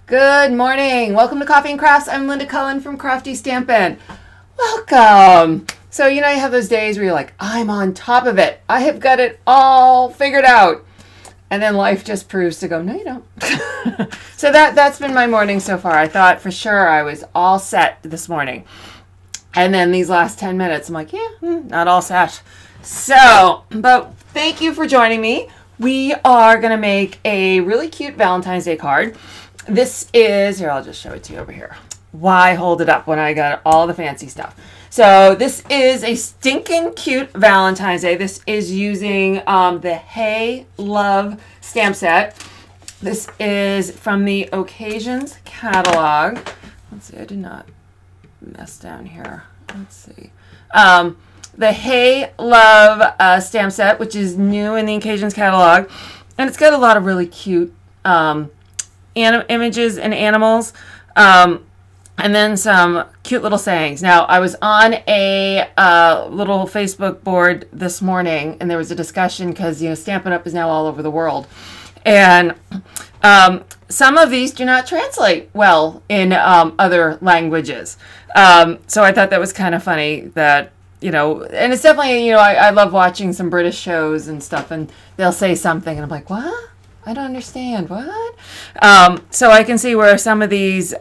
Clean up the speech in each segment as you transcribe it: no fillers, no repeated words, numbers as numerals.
Good morning. Welcome to Coffee and Crafts. I'm Linda Cullen from Crafty Stampin. Welcome. So, you have those days where you're like, I'm on top of it. I have got it all figured out. And then life just proves to go, no, you don't. So that's been my morning so far. I thought for sure I was all set this morning. And then these last 10 minutes, I'm like, yeah, not all set. So, but thank you for joining me. We are going to make a really cute Valentine's Day card. This is, here, I'll just show it to you over here. Why hold it up when I got all the fancy stuff? So this is a stinking cute Valentine's Day. This is using the Hey Love stamp set. This is from the Occasions catalog. Let's see, I did not mess down here. Let's see. The Hey Love stamp set, which is new in the Occasions catalog. And it's got a lot of really cute images and animals. And then some cute little sayings. Now, I was on a little Facebook board this morning, and there was a discussion because, Stampin' Up! Is now all over the world. And some of these do not translate well in other languages. So I thought that was kind of funny that, and it's definitely, I love watching some British shows and stuff, and they'll say something, and I'm like, what? I don't understand. What? So I can see where some of these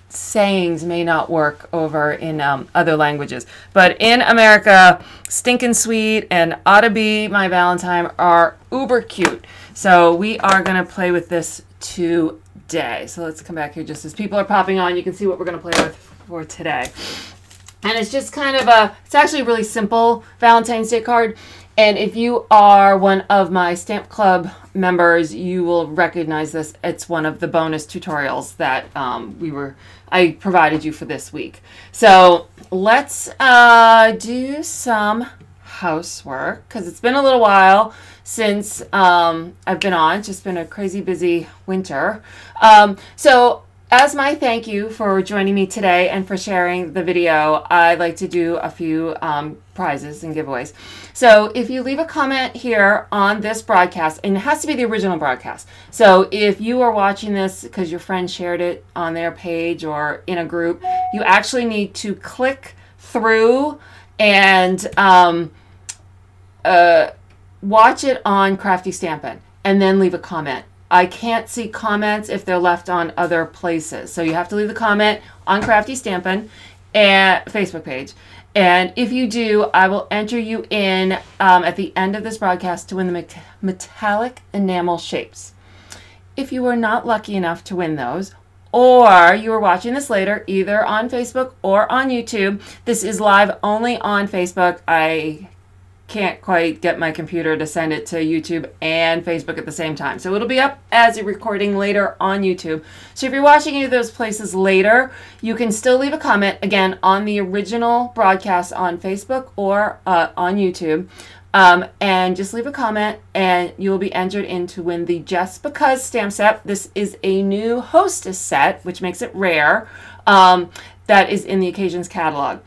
sayings may not work over in other languages. But in America, Stinkin' Sweet and Oughta Be My Valentine are uber cute. So we are going to play with this today. So let's come back here just as people are popping on. You can see what we're going to play with for today. And it's just kind of it's actually a really simple Valentine's Day card. And if you are one of my Stamp Club members, you will recognize this. It's one of the bonus tutorials that I provided you for this week. So let's do some housework because it's been a little while since I've been on. It's just been a crazy busy winter. So as my thank you for joining me today and for sharing the video, I'd like to do a few prizes and giveaways. So if you leave a comment here on this broadcast, and it has to be the original broadcast. So if you are watching this because your friend shared it on their page or in a group, you actually need to click through and watch it on Crafty Stampin and then leave a comment. I can't see comments if they're left on other places. So you have to leave the comment on Crafty Stampin and Facebook page. And if you do, I will enter you in at the end of this broadcast to win the metallic enamel shapes. If you are not lucky enough to win those, or you are watching this later, either on Facebook or on YouTube, this is live only on Facebook. I can't quite get my computer to send it to YouTube and Facebook at the same time. So it'll be up as a recording later on YouTube. So if you're watching any of those places later, you can still leave a comment, again, on the original broadcast on Facebook or on YouTube. And just leave a comment and you will be entered in to win the Just Because stamp set. This is a new Hostess set, which makes it rare, that is in the Occasions catalog.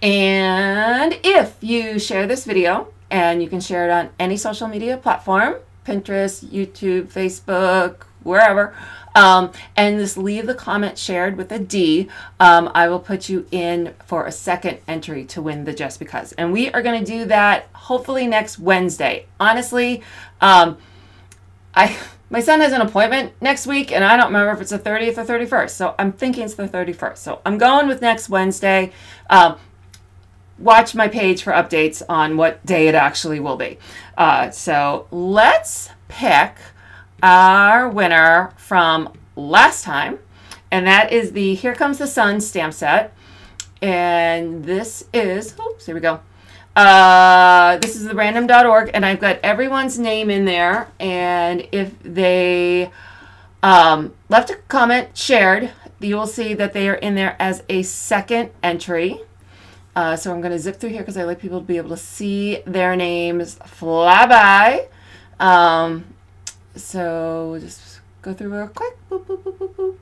And if you share this video, and you can share it on any social media platform, Pinterest, YouTube, Facebook, wherever, and just leave the comment shared with a D, I will put you in for a second entry to win the Just Because. And we are going to do that hopefully next Wednesday. Honestly, my son has an appointment next week, and I don't remember if it's the 30th or 31st. So I'm thinking it's the 31st. So I'm going with next Wednesday. Watch my page for updates on what day it actually will be. So let's pick our winner from last time. And that is the Here Comes the Sun stamp set. And this is, oops, here we go. This is the random.org, and I've got everyone's name in there. And if they left a comment shared, you will see that they are in there as a second entry. So I'm going to zip through here because I like people to be able to see their names fly by. So we'll just go through real quick. Boop, boop, boop, boop, boop.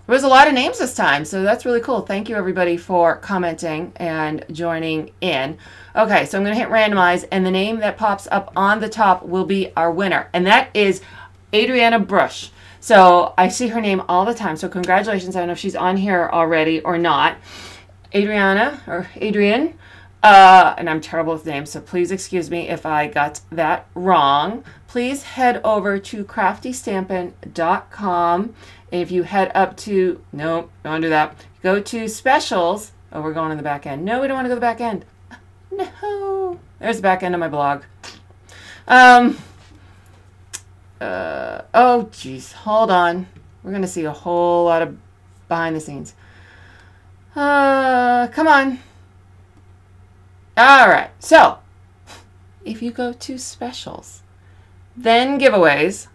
There was a lot of names this time, so that's really cool. Thank you, everybody, for commenting and joining in. Okay, so I'm going to hit randomize, and the name that pops up on the top will be our winner, and that is Adriana Brush. So I see her name all the time. So congratulations. I don't know if she's on here already or not. Adriana or Adrian. And I'm terrible with names, so please excuse me if I got that wrong. Please head over to craftystampin.com. If you head up to, nope, don't do that. Go to specials. Oh, we're going in the back end. No, we don't want to go to the back end. No. There's the back end of my blog. Oh, geez. Hold on. We're going to see a whole lot of behind the scenes. Come on. All right. So, if you go to specials, then giveaways,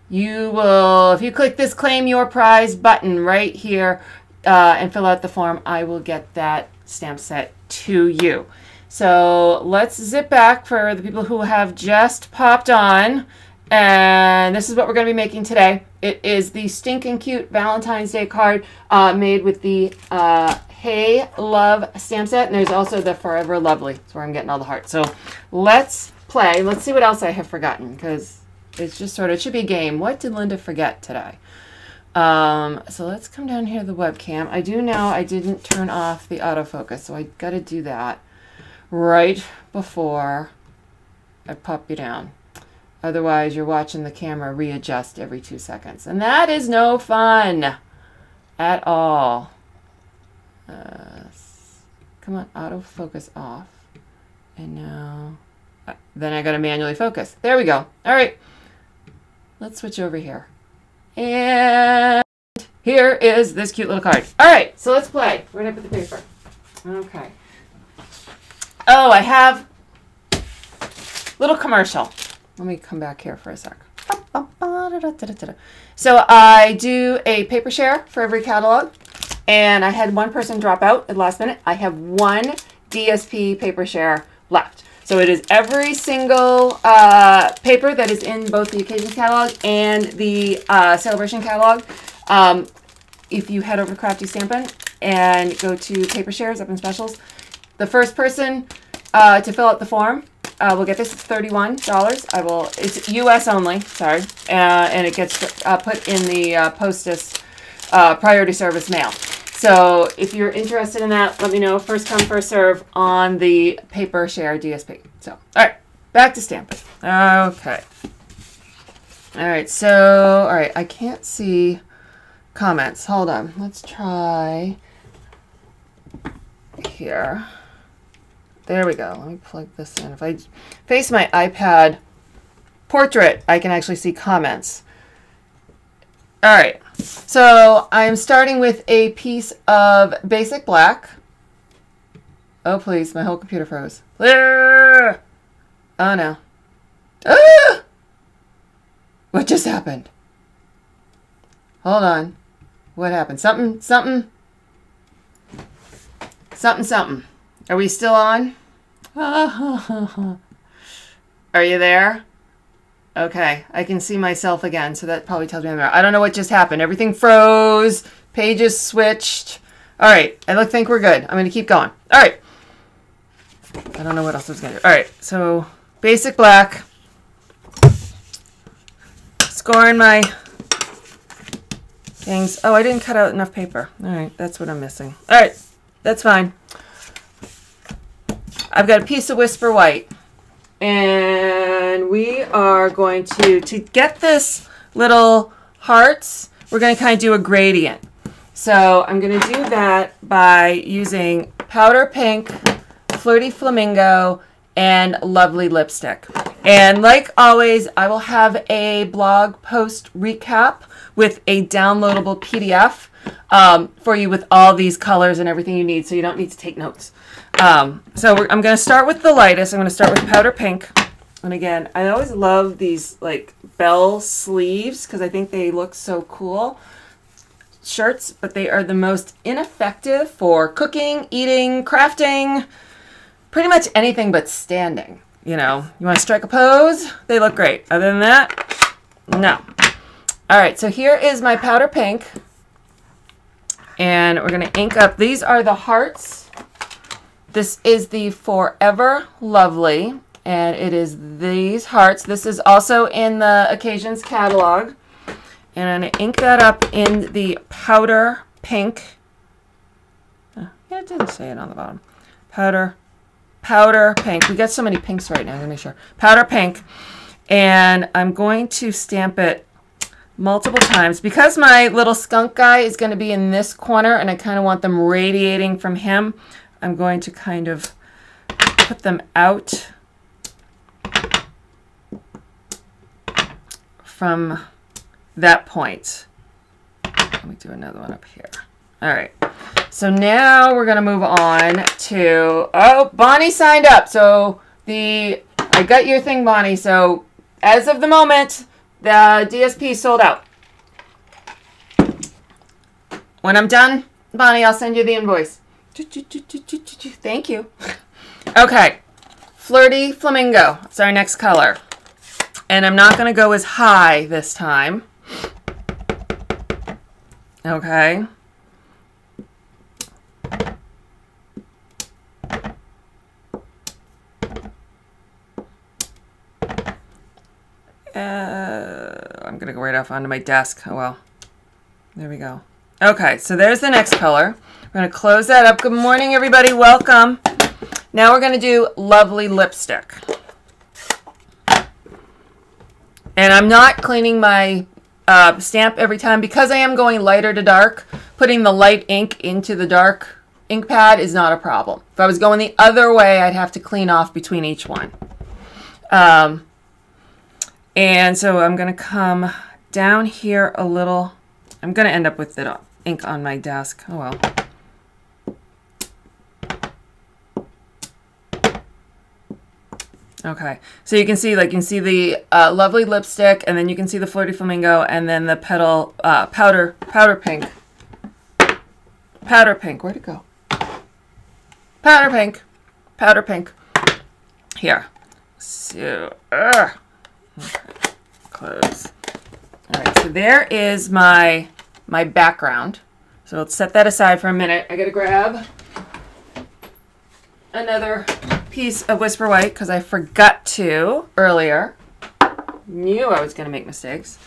you will, if you click this claim your prize button right here and fill out the form, I will get that stamp set to you. So let's zip back for the people who have just popped on. And this is what we're going to be making today. It is the Stinkin' Cute Valentine's Day card made with the Hey Love stamp set. And there's also the Forever Lovely. That's where I'm getting all the hearts. So let's play. Let's see what else I have forgotten, because it's just sort of, it should be a game. What did Linda forget today? So let's come down here to the webcam. I do know I didn't turn off the autofocus, so I got to do that right before I pop you down. Otherwise, you're watching the camera readjust every 2 seconds. And that is no fun at all. Come on, autofocus off. And now, then I got to manually focus. There we go. All right. Let's switch over here. And here is this cute little card. All right, so let's play. We're going to put the paper. Okay. Oh, I have a little commercial. Let me come back here for a sec. So I do a paper share for every catalog, and I had one person drop out at the last minute. I have one DSP paper share left. So it is every single paper that is in both the Occasions catalog and the Celebration catalog. If you head over to Crafty Stampin and go to paper shares up in specials, the first person to fill out the form will get this. It's $31. It's US only, sorry, and it gets put in the Hostess priority service mail. So if you're interested in that, let me know. First come, first serve on the paper share DSP. So, all right, back to stamping. Okay. All right, so, all right, I can't see comments. Hold on. Let's try here. There we go. Let me plug this in. If I face my iPad portrait, I can actually see comments. All right. So I'm starting with a piece of basic black. Oh, please. My whole computer froze. Oh, no. Ah! What just happened? Hold on. What happened? Something. Are we still on? Are you there? Okay, I can see myself again, so that probably tells me I'm there. I don't know what just happened. Everything froze. Pages switched. All right, I think we're good. I'm going to keep going. All right. I don't know what else I was going to do. All right, so basic black. Scoring my things. Oh, I didn't cut out enough paper. All right, that's what I'm missing. All right, that's fine. I've got a piece of Whisper White. And we are going to get this little hearts, we're going to kind of do a gradient. So I'm going to do that by using powder pink, Flirty Flamingo, and Lovely Lipstick. And like always, I will have a blog post recap with a downloadable PDF for you with all these colors and everything you need, so you don't need to take notes. I'm going to start with the lightest. I'm going to start with powder pink. And again, I always love these like bell sleeves because I think they look so cool. Shirts, but they are the most ineffective for cooking, eating, crafting, pretty much anything but standing. You know, you want to strike a pose? They look great. Other than that, no. All right, so here is my powder pink. And we're going to ink up. These are the hearts. This is the Forever Lovely, and it is these hearts. This is also in the Occasions catalog. And I'm going to ink that up in the powder pink. Yeah, it didn't say it on the bottom. Powder pink. We got so many pinks right now. I'm going to make sure. Powder pink. And I'm going to stamp it multiple times. Because my little skunk guy is going to be in this corner and I kind of want them radiating from him, I'm going to kind of put them out from that point. Let me do another one up here. All right. So now we're going to move on to, oh, Bonnie signed up. So I got your thing, Bonnie. So as of the moment, the DSP sold out. When I'm done, Bonnie, I'll send you the invoice. Thank you. Okay. Flirty Flamingo. It's our next color. And I'm not going to go as high this time. Okay. I'm going to go right off onto my desk. Oh, well. There we go. Okay, so there's the next color. We're going to close that up. Good morning, everybody. Welcome. Now we're going to do Lovely Lipstick. And I'm not cleaning my stamp every time because I am going lighter to dark. Putting the light ink into the dark ink pad is not a problem. If I was going the other way, I'd have to clean off between each one. And so I'm going to come down here a little. I'm going to end up with the ink on my desk. Oh, well. Okay, so you can see, like, the Lovely Lipstick, and then you can see the Flirty Flamingo, and then the petal powder pink. Powder pink, where'd it go? Powder pink. Here. So, okay, close. All right, so there is my background. So let's set that aside for a minute. I gotta grab another piece of Whisper White because I forgot to earlier. Knew I was going to make mistakes.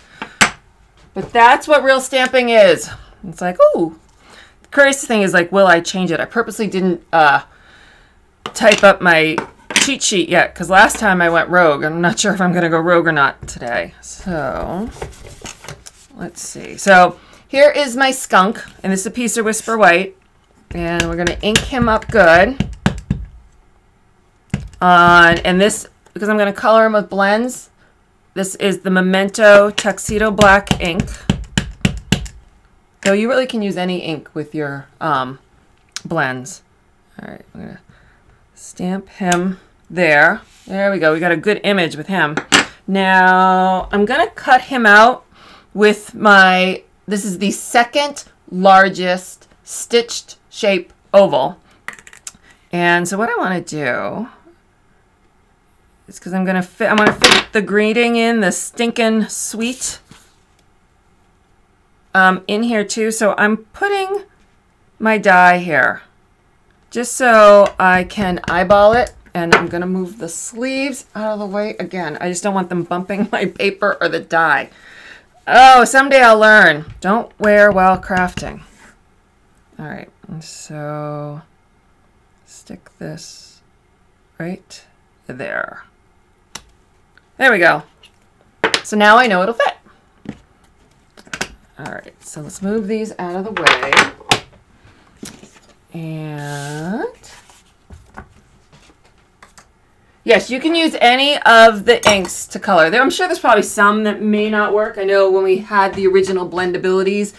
But that's what real stamping is. It's like, ooh. The crazy thing is, like, will I change it? I purposely didn't type up my cheat sheet yet because last time I went rogue. I'm not sure if I'm going to go rogue or not today. So, let's see. So, here is my skunk, and this is a piece of Whisper White. And we're going to ink him up good. And this, because I'm going to color them with blends, this is the Memento Tuxedo Black ink. So you really can use any ink with your blends. All right, I'm going to stamp him there. There we go. We got a good image with him. Now, I'm going to cut him out with my, this is the second largest stitched shape oval. And so what I want to do, it's because I'm going to fit the greeting in, the stinkin' sweet, in here too. So I'm putting my die here just so I can eyeball it. And I'm going to move the sleeves out of the way again. I just don't want them bumping my paper or the die. Oh, someday I'll learn. Don't wear while crafting. All right, so stick this right there. There we go. So now I know it'll fit. All right, so let's move these out of the way. And yes, you can use any of the inks to color. I'm sure there's probably some that may not work. I know when we had the original blendabilities,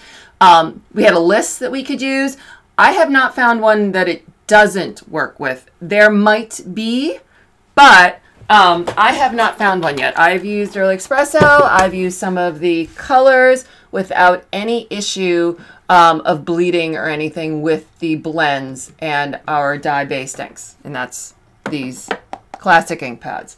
we had a list that we could use. I have not found one that it doesn't work with. There might be, but I have not found one yet. I've used Early Espresso. I've used some of the colors without any issue of bleeding or anything with the blends and our dye-based inks. And that's these classic ink pads.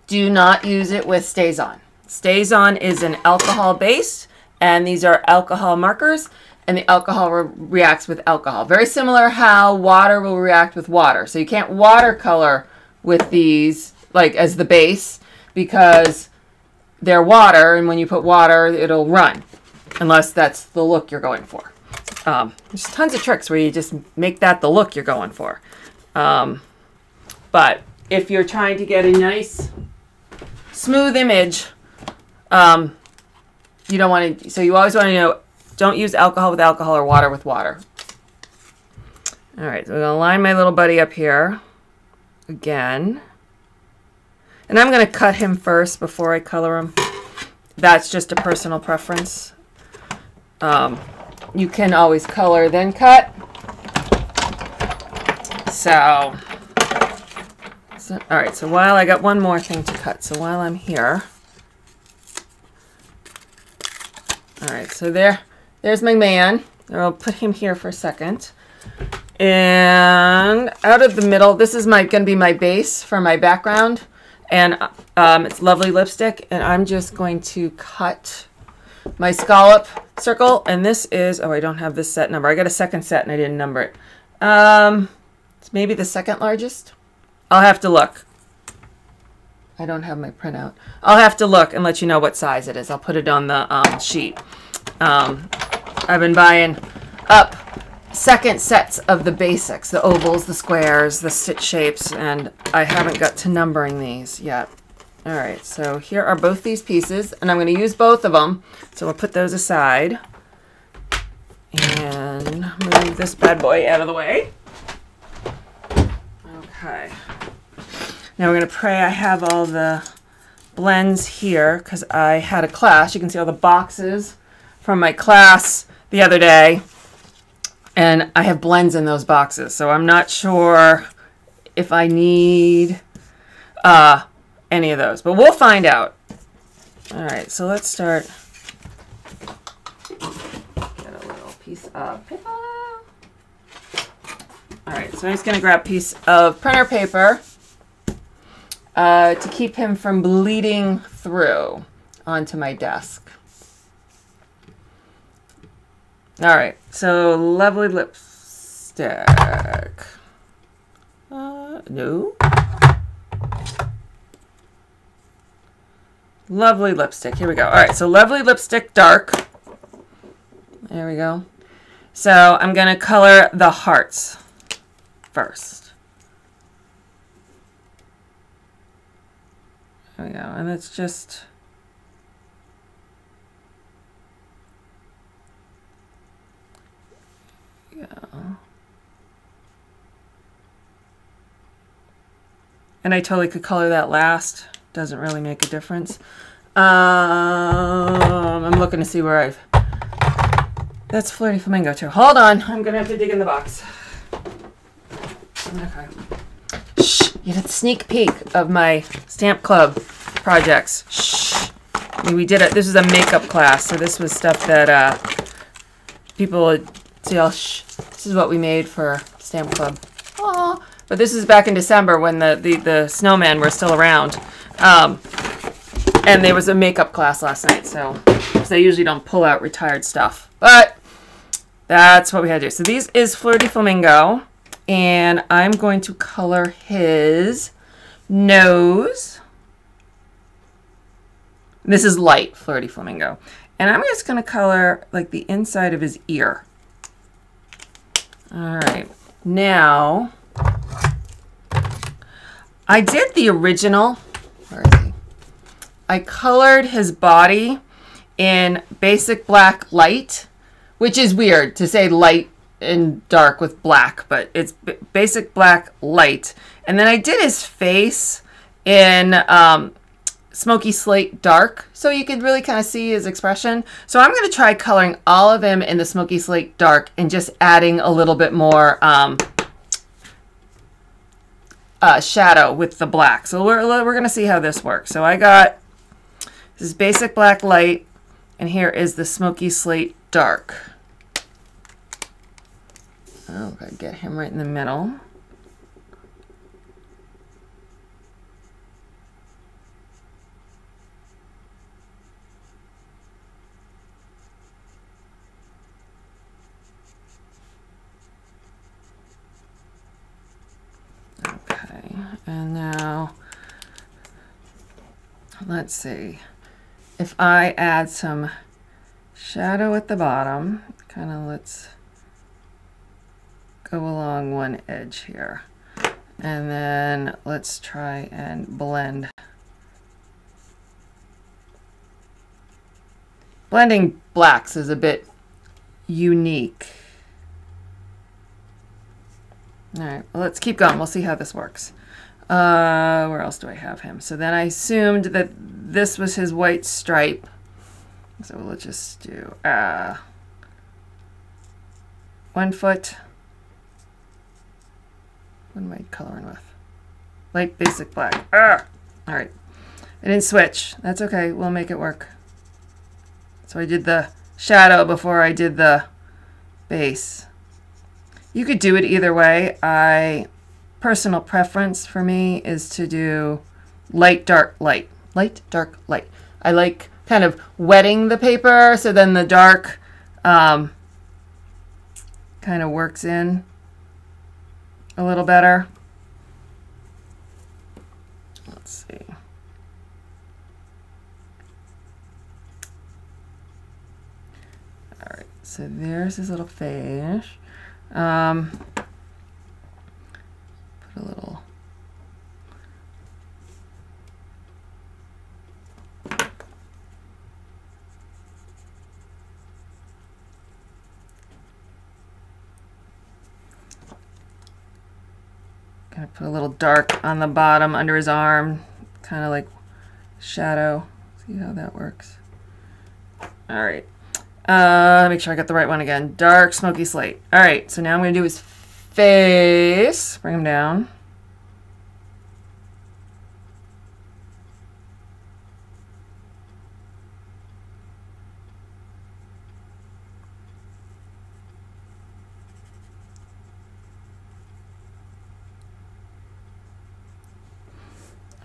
Do not use it with StazOn. StazOn is an alcohol base, and these are alcohol markers, and the alcohol reacts with alcohol. Very similar how water will react with water. So you can't watercolor with these like as the base because they're water, and when you put water, it'll run, unless that's the look you're going for. There's tons of tricks where you just make that the look you're going for. But if you're trying to get a nice, smooth image, you don't want to, so you always want to know, don't use alcohol with alcohol or water with water. All right, so I'm going to line my little buddy up here again. And I'm going to cut him first before I color him. That's just a personal preference. You can always color, then cut. So, all right, so while I got one more thing to cut, so while I'm here. All right, so there's my man. I'll put him here for a second. And out of the middle, this is going to be my base for my background. And it's lovely lipstick. And I'm just going to cut my Scalloped Circle. And this is, oh, I don't have this set number. I got a second set and I didn't number it. It's maybe the second largest. I'll have to look. I don't have my printout. I'll have to look and let you know what size it is. I'll put it on the sheet. I've been buying up second sets of the basics, the ovals, the squares, the stitch shapes, and I haven't got to numbering these yet. All right, so here are both these pieces, and I'm going to use both of them, so we'll put those aside and move this bad boy out of the way. Okay. Now we're going to pray I have all the blends here because I had a class. You can see all the boxes from my class the other day. And I have blends in those boxes. So I'm not sure if I need any of those. But we'll find out. All right, so let's start. Get a little piece of paper. All right, so I'm just going to grab a piece of printer paper to keep him from bleeding through onto my desk. All right, so lovely lipstick. No. Lovely lipstick. Here we go. All right, so lovely lipstick dark. There we go. So I'm going to color the hearts first. There we go. And it's just... yeah. And I totally could color that last. Doesn't really make a difference. I'm looking to see where I've... That's Flirty Flamingo too. Hold on. I'm going to have to dig in the box. Okay. Shh. You get a sneak peek of my Stamp Club projects. Shh. I mean, we did it. This is a makeup class. So this was stuff that people would see. Oh, shh. This is what we made for Stamp Club. Aww. But this is back in December when the snowmen were still around. And there was a makeup class last night, so they usually don't pull out retired stuff. But that's what we had to do. So these is Flirty Flamingo, and I'm going to color his nose. This is light Flirty Flamingo. And I'm just going to color like the inside of his ear. All right. Now, I did the original. Where is he? I colored his body in basic black light, which is weird to say light and dark with black, but it's basic black light. And then I did his face in smoky slate dark, so you could really kind of see his expression. So I'm going to try coloring all of him in the smoky slate dark and just adding a little bit more shadow with the black. So we're going to see how this works. So I got this is basic black light, and here is the smoky slate dark. Oh, gotta get him right in the middle. Okay, and now let's see. if I add some shadow at the bottom, kind of let's go along one edge here. And then let's try and blend. Blending blacks is a bit unique. All right, well, let's keep going. We'll see how this works. Where else do I have him? So then I assumed that this was his white stripe. So let's just do 1 foot. What am I coloring with? Light basic black. All right. I didn't switch. That's okay. We'll make it work. So I did the shadow before I did the base. You could do it either way. Personal preference for me is to do light, dark, light. Light, dark, light. I like kind of wetting the paper so then the dark kind of works in a little better. Let's see. All right, so there's his little fish. Put a little Gonna put a little dark on the bottom under his arm, kind of like shadow. See how that works. All right. Make sure I got the right one again. Dark smoky slate. All right, so now I'm going to do his face. Bring him down.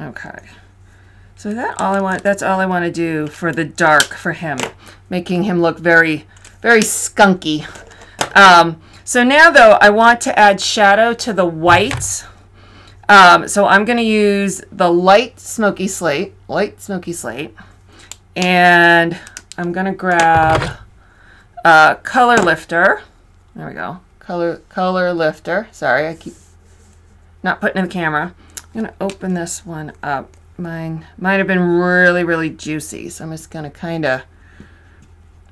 Okay. So that's all I want to do for the dark for him, making him look very, very skunky. So now though, I want to add shadow to the white. So I'm going to use the light smoky slate, and I'm going to grab color lifter. There we go. Color lifter. Sorry, I keep not putting in the camera. I'm going to open this one up. Mine might have been really, really juicy, so I'm just going to kind of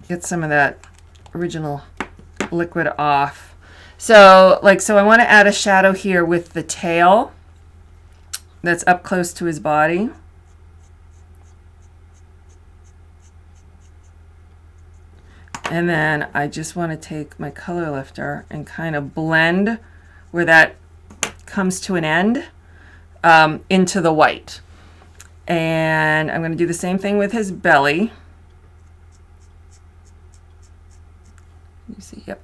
get some of that original liquid off. So I want to add a shadow here with the tail that's up close to his body. And then I just want to take my color lifter and kind of blend where that comes to an end into the white. And I'm going to do the same thing with his belly. You see, yep.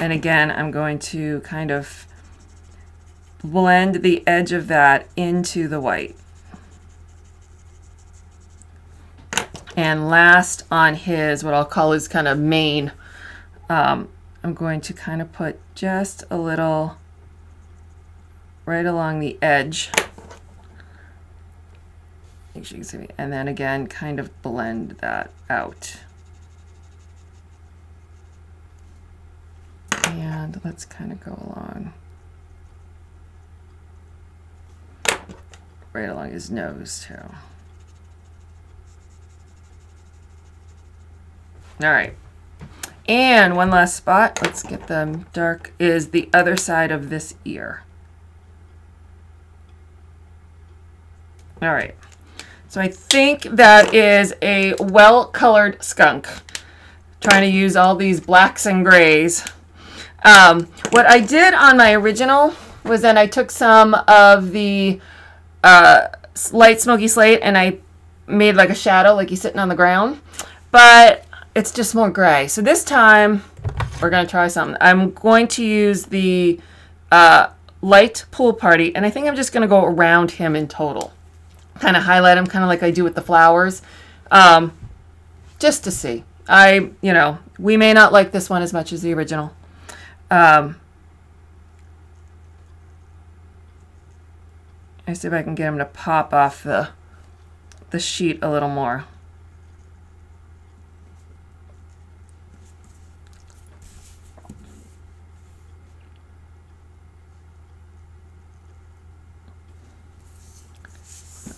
And again, I'm going to kind of blend the edge of that into the white. And last on his, what I'll call his kind of mane, I'm going to kind of put just a little right along the edge. Make sure you can see me. And then again, kind of blend that out. And let's kind of go along right along his nose too. All right. And one last spot, let's get them dark, is the other side of this ear. All right, so I think that is a well-colored skunk. Trying to use all these blacks and grays. What I did on my original was then I took some of the light smoky slate and I made like a shadow, like he's sitting on the ground, but it's just more gray. So this time we're going to try something. I'm going to use the light pool party, and I think I'm just going to go around him in total. Kind of highlight him, kind of like I do with the flowers, just to see. We may not like this one as much as the original. I see if I can get him to pop off the sheet a little more.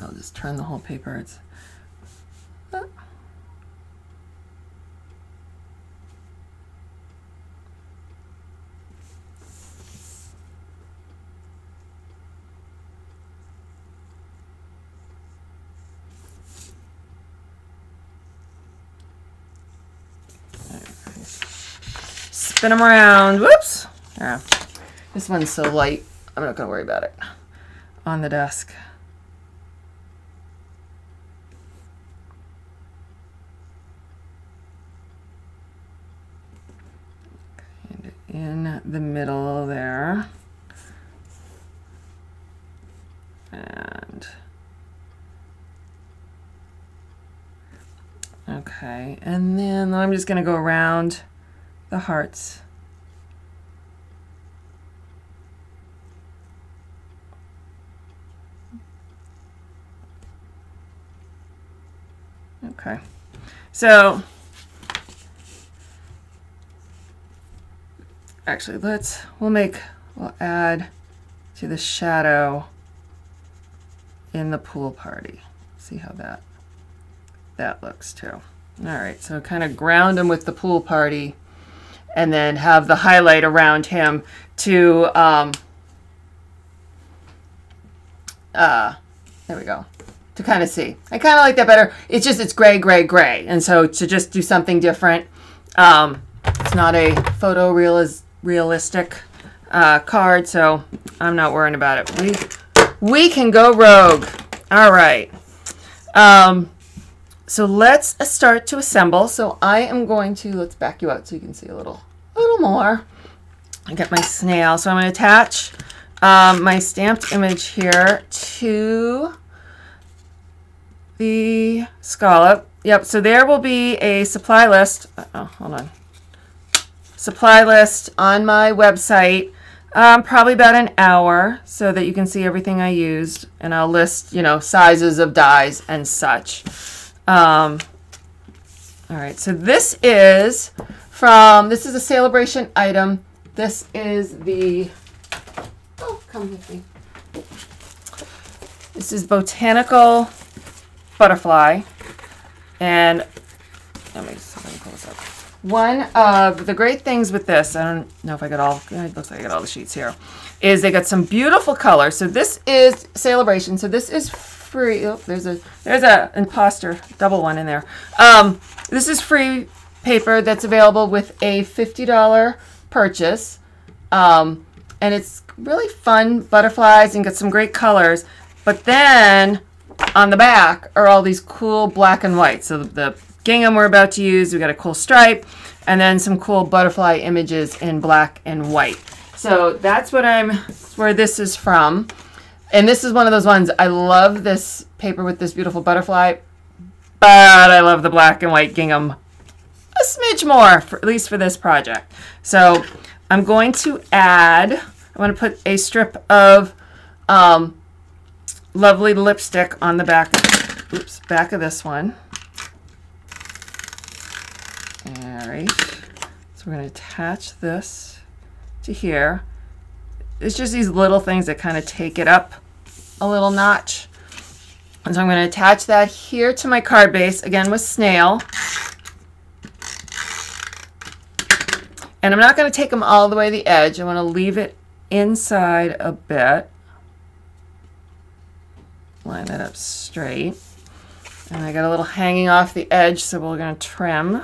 I'll just turn the whole paper. It's spin them around. Whoops. Yeah. This one's so light, I'm not going to worry about it on the desk. And in the middle there. And okay, and then I'm just going to go around the hearts. Okay, so actually we'll add to the shadow in the pool party. See how that looks too. All right, so kind of ground him with the pool party and then have the highlight around him to, there we go, to kind of see. I kind of like that better. It's just, it's gray, gray, gray. And so to just do something different, it's not a realistic card, so I'm not worrying about it. We can go rogue. All right. So let's start to assemble. So I am going to, let's back you out so you can see a little more. I get my snail. So I'm going to attach my stamped image here to the scallop. Yep, so there will be a supply list. Oh, hold on. Supply list on my website, probably about an hour, so that you can see everything I used, and I'll list, you know, sizes of dies and such. All right, so this is a celebration item. This is the, oh, come with me. This is Botanical Butterfly, and let me pull this up. One of the great things with this, I don't know if I got all, it looks like I got all the sheets here, is they got some beautiful colors. So this is Celebration. So this is free. Oh, there's a imposter double one in there. This is free paper that's available with a $50 purchase. And it's really fun butterflies and got some great colors. But then on the back are all these cool black and white. So the gingham we're about to use, we got a cool stripe, and then some cool butterfly images in black and white. So that's where this is from. And this is one of those ones, I love this paper with this beautiful butterfly, but I love the black and white gingham a smidge more, at least for this project. So I'm going to add, I want to put a strip of lovely lipstick on the back of this one. All right, so we're going to attach this to here. It's just these little things that kind of take it up a little notch. And so I'm going to attach that here to my card base, again with snail. And I'm not going to take them all the way to the edge. I want to leave it inside a bit. Line that up straight. And I got a little hanging off the edge, so we're going to trim.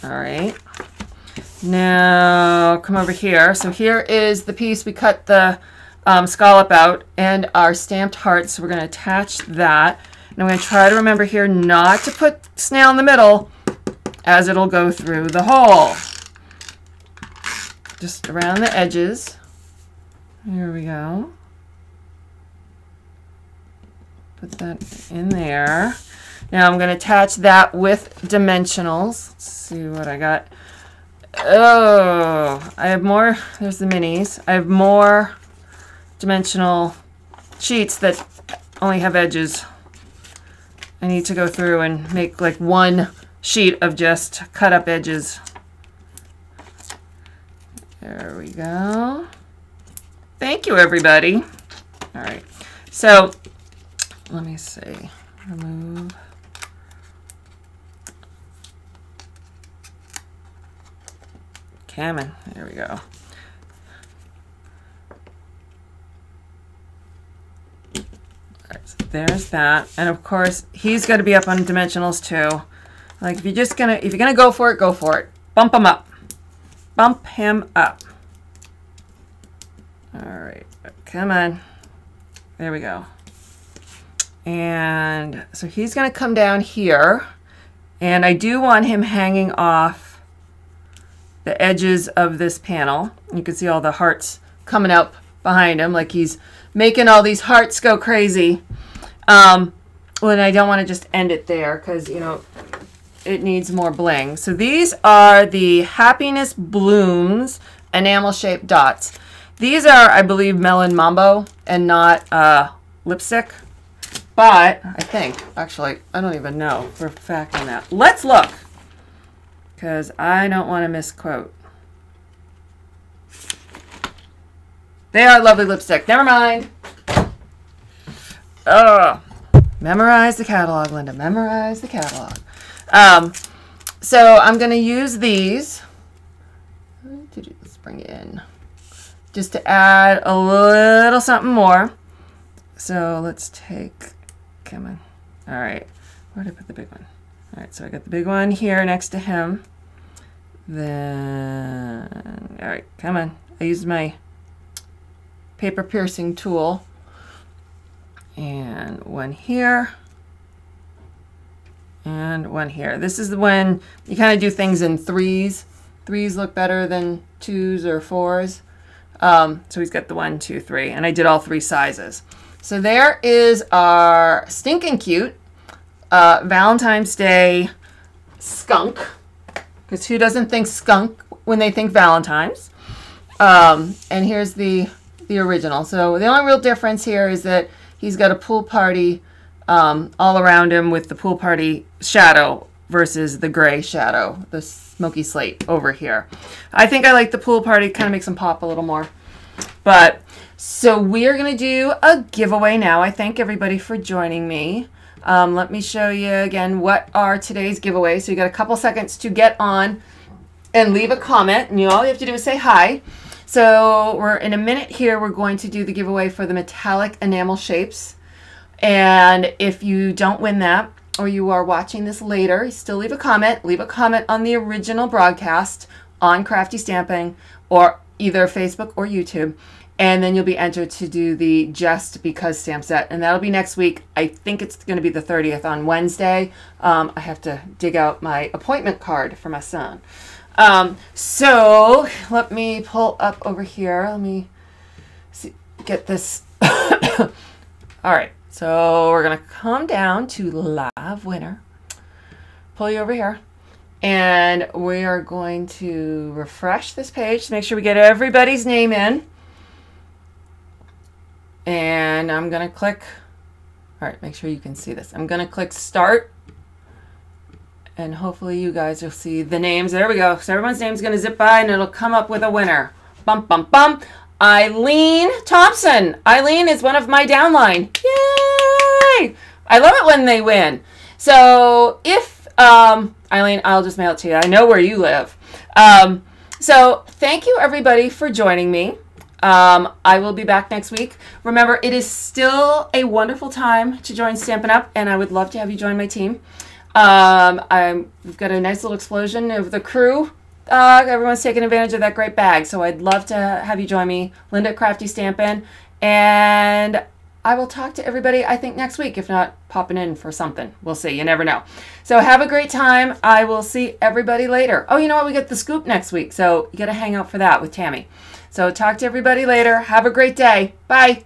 All right, now come over here. So here is the piece we cut the scallop out and our stamped hearts. So we're going to attach that. And I'm going to try to remember here not to put snail in the middle, as it'll go through the hole. Just around the edges. Here we go. Put that in there. Now I'm going to attach that with dimensionals. Let's see what I got. Oh, I have more. There's the minis. I have more dimensional sheets that only have edges. I need to go through and make like one sheet of just cut up edges. There we go. Thank you, everybody. All right. So let me see. Remove. Come on. There we go. Alright, so there's that. And of course, he's going to be up on dimensionals too. Like if you're gonna go for it, go for it. Bump him up. Bump him up. Alright, come on. There we go. And so he's going to come down here. And I do want him hanging off the edges of this panel. You can see all the hearts coming up behind him, like he's making all these hearts go crazy. Well, and I don't want to just end it there because, you know, it needs more bling. So these are the Happiness Blooms enamel shaped dots. These are, I believe, Melon Mambo and not lipstick. But I think, actually, I don't even know for a fact on that. Let's look, because I don't want to misquote. They are lovely lipstick. Never mind. Oh, memorize the catalog, Linda. Memorize the catalog. So I'm going to use these. Let's bring it in. Just to add a little something more. So let's take, come on. All right, where did I put the big one? All right, so I got the big one here next to him. Then, all right, come on. I used my paper piercing tool. And one here. And one here. This is when you kind of do things in threes. Threes look better than twos or fours. So he's got the 1, 2, 3, and I did all 3 sizes. So there is our stinking cute Valentine's Day skunk, because who doesn't think skunk when they think Valentine's? And here's the original. So the only real difference here is that he's got a pool party all around him with the pool party shadow versus the gray shadow, the smoky slate over here. I think I like the pool party, kind of makes them pop a little more. But so we are going to do a giveaway now. I thank everybody for joining me. Let me show you again what are today's giveaways. So you got a couple seconds to get on and leave a comment, and all you have to do is say hi. So we're in a minute here. We're going to do the giveaway for the metallic enamel shapes. And if you don't win that, or you are watching this later, still leave a comment. Leave a comment on the original broadcast on Crafty Stamping, or either Facebook or YouTube. And then you'll be entered to do the Just Because stamp set. And that'll be next week. I think it's going to be the 30th on Wednesday. I have to dig out my appointment card for my son. So let me pull up over here. Let me see, get this. All right. So we're going to come down to Live Winner. Pull you over here. And we are going to refresh this page to make sure we get everybody's name in. And I'm going to click, all right, make sure you can see this. I'm going to click Start. And hopefully you guys will see the names. There we go. So everyone's name is going to zip by and it'll come up with a winner. Bump, bump, bump. Eileen Thompson. Eileen is one of my downline. Yay! I love it when they win. So if, Eileen, I'll just mail it to you. I know where you live. So thank you everybody for joining me. I will be back next week. Remember, it is still a wonderful time to join Stampin' Up, and I would love to have you join my team. We've got a nice little explosion of the crew. Everyone's taking advantage of that great bag, so I'd love to have you join me, Linda at Crafty Stampin', and I will talk to everybody, I think, next week, if not popping in for something. We'll see. You never know. So have a great time. I will see everybody later. Oh, you know what? We got the scoop next week, so you got to hang out for that with Tammy. So talk to everybody later. Have a great day. Bye.